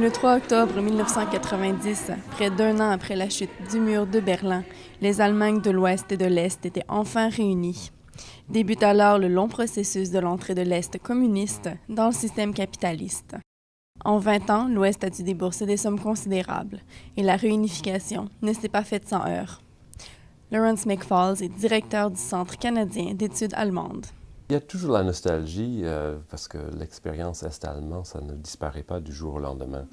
Le 3 octobre 1990, près d'un an après la chute du mur de Berlin, les Allemagnes de l'Ouest et de l'Est étaient enfin réunies. Débute alors le long processus de l'entrée de l'Est communiste dans le système capitaliste. En 20 ans, l'Ouest a dû débourser des sommes considérables et la réunification ne s'est pas faite sans heurts. Lawrence McFalls est directeur du Centre canadien d'études allemandes. Il y a toujours la nostalgie parce que l'expérience est-allemande, ça ne disparaît pas du jour au lendemain.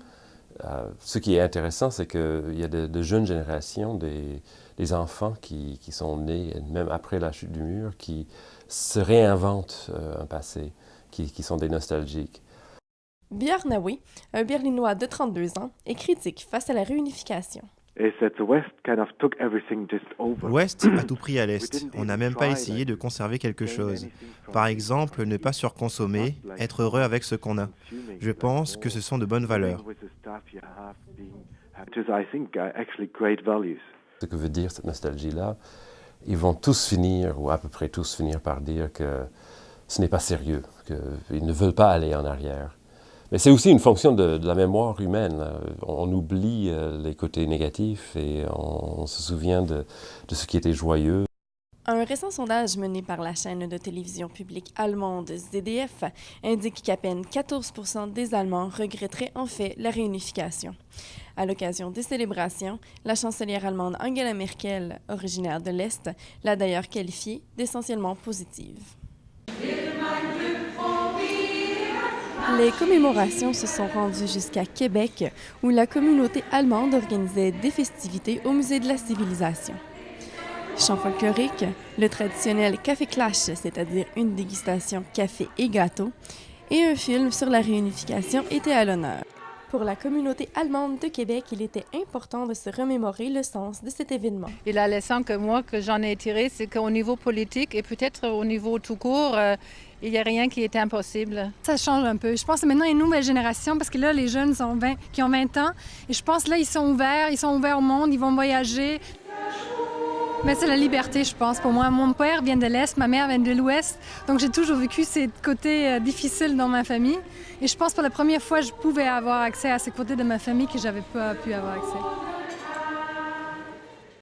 Ce qui est intéressant, c'est qu'il y a de jeunes générations, des enfants qui sont nés, même après la chute du mur, qui se réinventent un passé, qui sont des nostalgiques. Björn Naoui, un Berlinois de 32 ans, est critique face à la réunification. L'Ouest a tout pris à l'Est. On n'a même pas essayé de conserver quelque chose. Par exemple, ne pas surconsommer, être heureux avec ce qu'on a. Je pense que ce sont de bonnes valeurs. Ce que veut dire cette nostalgie-là, ils vont tous finir, ou à peu près tous finir par dire que ce n'est pas sérieux, qu'ils ne veulent pas aller en arrière. Mais c'est aussi une fonction de la mémoire humaine. On oublie les côtés négatifs et on se souvient de ce qui était joyeux. Un récent sondage mené par la chaîne de télévision publique allemande ZDF indique qu'à peine 14% des Allemands regretteraient en fait la réunification. À l'occasion des célébrations, la chancelière allemande Angela Merkel, originaire de l'Est, l'a d'ailleurs qualifiée d'essentiellement positive. Les commémorations se sont rendues jusqu'à Québec, où la communauté allemande organisait des festivités au Musée de la Civilisation. Chant folklorique, le traditionnel café clash, c'est-à-dire une dégustation café et gâteau, et un film sur la réunification étaient à l'honneur. Pour la communauté allemande de Québec, il était important de se remémorer le sens de cet événement. Et la leçon que j'en ai tirée, c'est qu'au niveau politique et peut-être au niveau tout court, il n'y a rien qui est impossible. Ça change un peu. Je pense que maintenant, il y a une nouvelle génération parce que là, les jeunes qui ont 20 ans, et je pense là, ils sont ouverts au monde, ils vont voyager. Mais c'est la liberté, je pense. Pour moi, mon père vient de l'Est, ma mère vient de l'Ouest. Donc, j'ai toujours vécu ces côtés difficiles dans ma famille. Et je pense que pour la première fois, je pouvais avoir accès à ces côtés de ma famille que je n'avais pas pu avoir accès.